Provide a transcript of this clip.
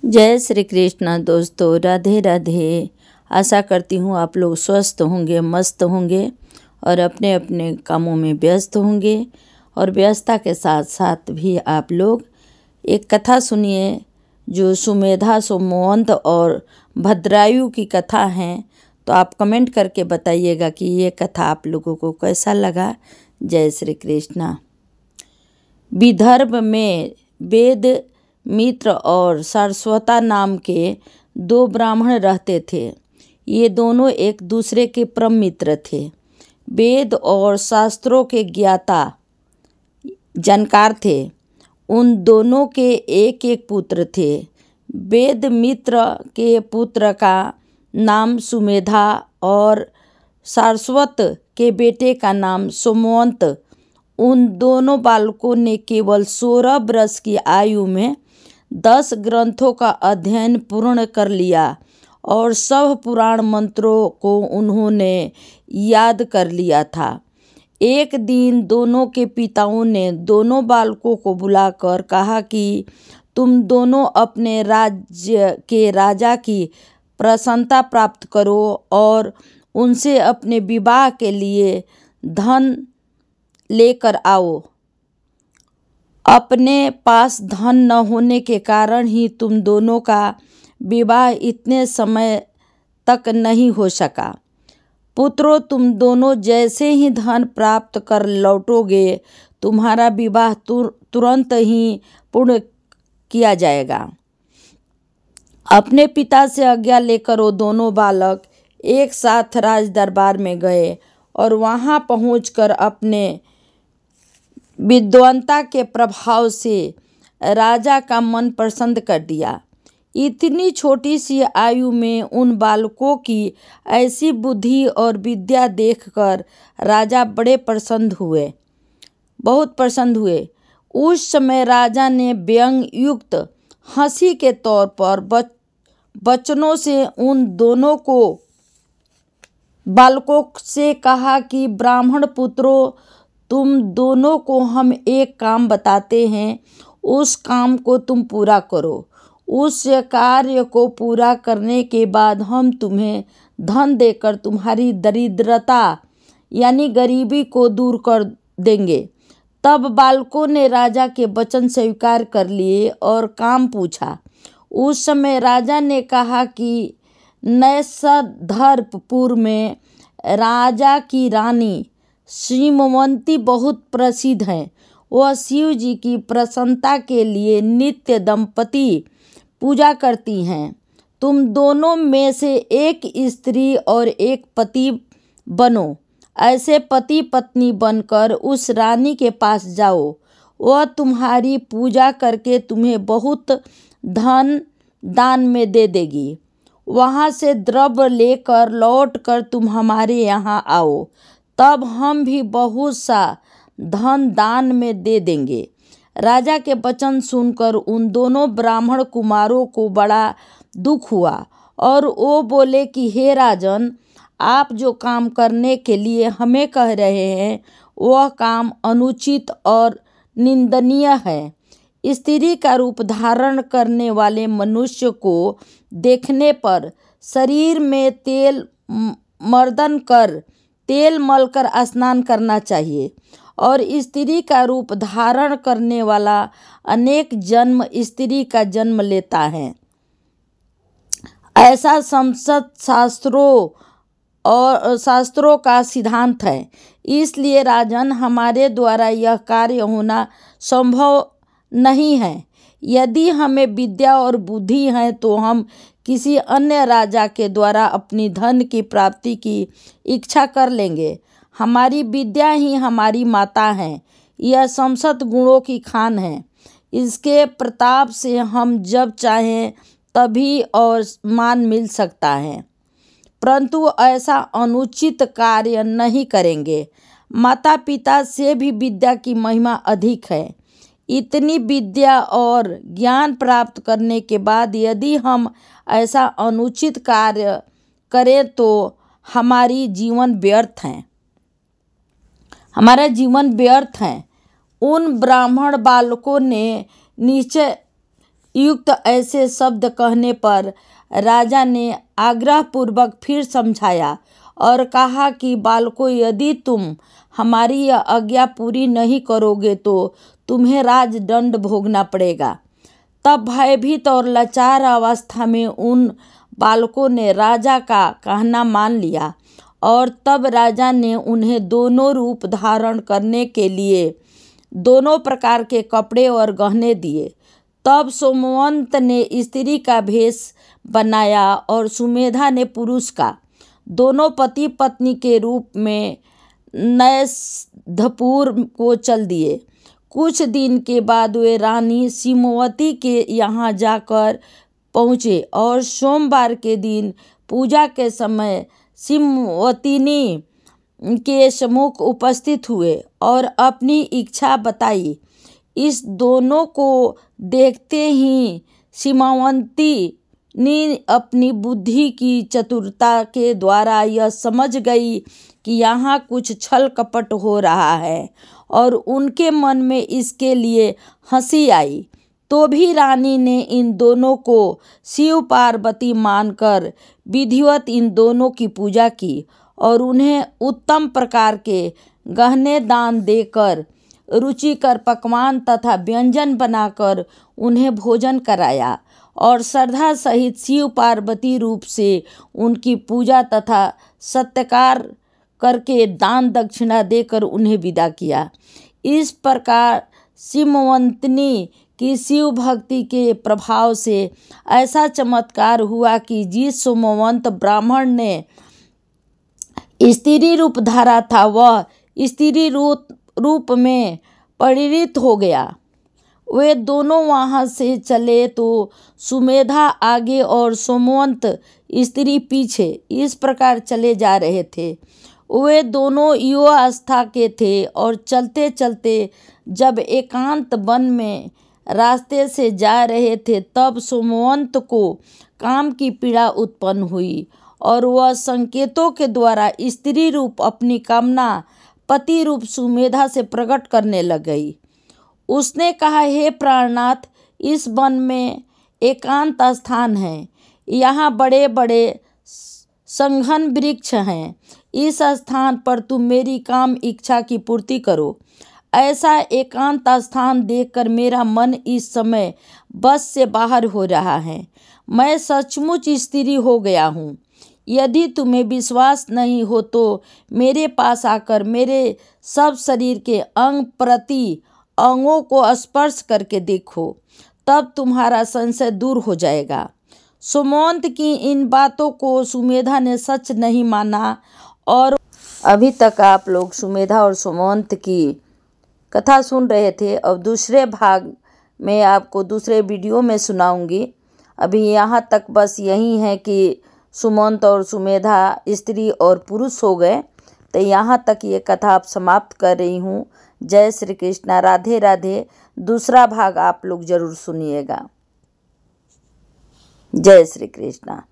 जय श्री कृष्ण दोस्तों, राधे राधे। आशा करती हूँ आप लोग स्वस्थ होंगे, मस्त होंगे और अपने अपने कामों में व्यस्त होंगे। और व्यस्तता के साथ साथ भी आप लोग एक कथा सुनिए जो सुमेधा, सोमवंत और भद्रायु की कथा है। तो आप कमेंट करके बताइएगा कि ये कथा आप लोगों को कैसा लगा। जय श्री कृष्ण। विदर्भ में वेद मित्र और सरस्वता नाम के दो ब्राह्मण रहते थे। ये दोनों एक दूसरे के परम मित्र थे। वेद और शास्त्रों के ज्ञाता जानकार थे। उन दोनों के एक एक पुत्र थे। वेद मित्र के पुत्र का नाम सुमेधा और सारस्वत के बेटे का नाम सोमवंत। उन दोनों बालकों ने केवल 16 वर्ष की आयु में 10 ग्रंथों का अध्ययन पूर्ण कर लिया और सब पुराण मंत्रों को उन्होंने याद कर लिया था। एक दिन दोनों के पिताओं ने दोनों बालकों को बुलाकर कहा कि तुम दोनों अपने राज्य के राजा की प्रसन्नता प्राप्त करो और उनसे अपने विवाह के लिए धन लेकर आओ। अपने पास धन न होने के कारण ही तुम दोनों का विवाह इतने समय तक नहीं हो सका। पुत्रों, तुम दोनों जैसे ही धन प्राप्त कर लौटोगे, तुम्हारा विवाह तुरंत ही पूर्ण किया जाएगा। अपने पिता से आज्ञा लेकर वो दोनों बालक एक साथ राज दरबार में गए और वहां पहुंचकर अपने विद्वत्ता के प्रभाव से राजा का मन प्रसन्न कर दिया। इतनी छोटी सी आयु में उन बालकों की ऐसी बुद्धि और विद्या देखकर राजा बहुत प्रसन्न हुए। उस समय राजा ने व्यंग युक्त हंसी के तौर पर वचनों से उन दोनों बालकों से कहा कि ब्राह्मण पुत्रों, तुम दोनों को हम एक काम बताते हैं, उस काम को तुम पूरा करो। उस कार्य को पूरा करने के बाद हम तुम्हें धन देकर तुम्हारी दरिद्रता यानी गरीबी को दूर कर देंगे। तब बालकों ने राजा के वचन स्वीकार कर लिए और काम पूछा। उस समय राजा ने कहा कि नैषधरपुर में राजा की रानी श्रीमवंती बहुत प्रसिद्ध हैं। वह शिव जी की प्रसन्नता के लिए नित्य दंपति पूजा करती हैं। तुम दोनों में से एक स्त्री और एक पति बनो। ऐसे पति पत्नी बनकर उस रानी के पास जाओ। वह तुम्हारी पूजा करके तुम्हें बहुत धन दान में दे देगी। वहाँ से द्रव्य लेकर लौट कर तुम हमारे यहाँ आओ, तब हम भी बहुत सा धन दान में दे देंगे। राजा के वचन सुनकर उन दोनों ब्राह्मण कुमारों को बड़ा दुख हुआ और वो बोले कि हे राजन, आप जो काम करने के लिए हमें कह रहे हैं वह काम अनुचित और निंदनीय है। स्त्री का रूप धारण करने वाले मनुष्य को देखने पर शरीर में तेल मलकर स्नान करना चाहिए और स्त्री का रूप धारण करने वाला अनेक जन्म स्त्री का जन्म लेता है। ऐसा संसद शास्त्रों का सिद्धांत है। इसलिए राजन, हमारे द्वारा यह कार्य होना संभव नहीं है। यदि हमें विद्या और बुद्धि है तो हम किसी अन्य राजा के द्वारा अपनी धन की प्राप्ति की इच्छा कर लेंगे। हमारी विद्या ही हमारी माता है। यह समस्त गुणों की खान है। इसके प्रताप से हम जब चाहें तभी और मान मिल सकता है, परंतु ऐसा अनुचित कार्य नहीं करेंगे। माता पिता से भी विद्या की महिमा अधिक है। इतनी विद्या और ज्ञान प्राप्त करने के बाद यदि हम ऐसा अनुचित कार्य करें तो हमारा जीवन व्यर्थ है। उन ब्राह्मण बालकों ने निश्चय युक्त ऐसे शब्द कहने पर राजा ने आग्रहपूर्वक फिर समझाया और कहा कि बालकों, यदि तुम हमारी यह आज्ञा पूरी नहीं करोगे तो तुम्हें राजदंड भोगना पड़ेगा। तब भयभीत और लाचार अवस्था में उन बालकों ने राजा का कहना मान लिया और तब राजा ने उन्हें दोनों रूप धारण करने के लिए दोनों प्रकार के कपड़े और गहने दिए। तब सोमवंत ने स्त्री का भेष बनाया और सुमेधा ने पुरुष का। दोनों पति पत्नी के रूप में नैषधपुर को चल दिए। कुछ दिन के बाद वे रानी सिमवती के यहाँ जाकर पहुँचे और सोमवार के दिन पूजा के समय सिमवतिनी के सम्मुख उपस्थित हुए और अपनी इच्छा बताई। इस दोनों को देखते ही सिमवती ने अपनी बुद्धि की चतुरता के द्वारा यह समझ गई कि यहाँ कुछ छल कपट हो रहा है और उनके मन में इसके लिए हंसी आई। तो भी रानी ने इन दोनों को शिव पार्वती मानकर विधिवत इन दोनों की पूजा की और उन्हें उत्तम प्रकार के गहने दान देकर रुचिकर पकवान तथा व्यंजन बनाकर उन्हें भोजन कराया और श्रद्धा सहित शिव पार्वती रूप से उनकी पूजा तथा सत्कार करके दान दक्षिणा देकर उन्हें विदा किया। इस प्रकार सिमवंतनी की शिव भक्ति के प्रभाव से ऐसा चमत्कार हुआ कि जिस सोमवंत ब्राह्मण ने स्त्री रूप धारा था वह स्त्री रूप में परिणित हो गया। वे दोनों वहाँ से चले तो सुमेधा आगे और सोमवंत स्त्री पीछे इस प्रकार चले जा रहे थे। वे दोनों युवावस्था के थे और चलते चलते जब एकांत वन में रास्ते से जा रहे थे तब सोमवंत को काम की पीड़ा उत्पन्न हुई और वह संकेतों के द्वारा स्त्री रूप अपनी कामना पति रूप सुमेधा से प्रकट करने लग गई। उसने कहा, हे प्राणनाथ, इस वन में एकांत स्थान है, यहाँ बड़े बड़े संघन वृक्ष हैं। इस स्थान पर तुम मेरी काम इच्छा की पूर्ति करो। ऐसा एकांत स्थान देखकर मेरा मन इस समय बस से बाहर हो रहा है। मैं सचमुच स्त्री हो गया हूँ। यदि तुम्हें विश्वास नहीं हो तो मेरे पास आकर मेरे सब शरीर के अंग प्रति अंगों को स्पर्श करके देखो, तब तुम्हारा संशय दूर हो जाएगा। सोमवंत की इन बातों को सुमेधा ने सच नहीं माना और अभी तक आप लोग सुमेधा और सोमवंत की कथा सुन रहे थे। अब दूसरे भाग में आपको दूसरे वीडियो में सुनाऊंगी। अभी यहाँ तक बस यही है कि सुमंत और सुमेधा स्त्री और पुरुष हो गए। तो यहाँ तक ये कथा आप समाप्त कर रही हूँ। जय श्री कृष्णा, राधे राधे। दूसरा भाग आप लोग जरूर सुनिएगा। जय श्री कृष्णा।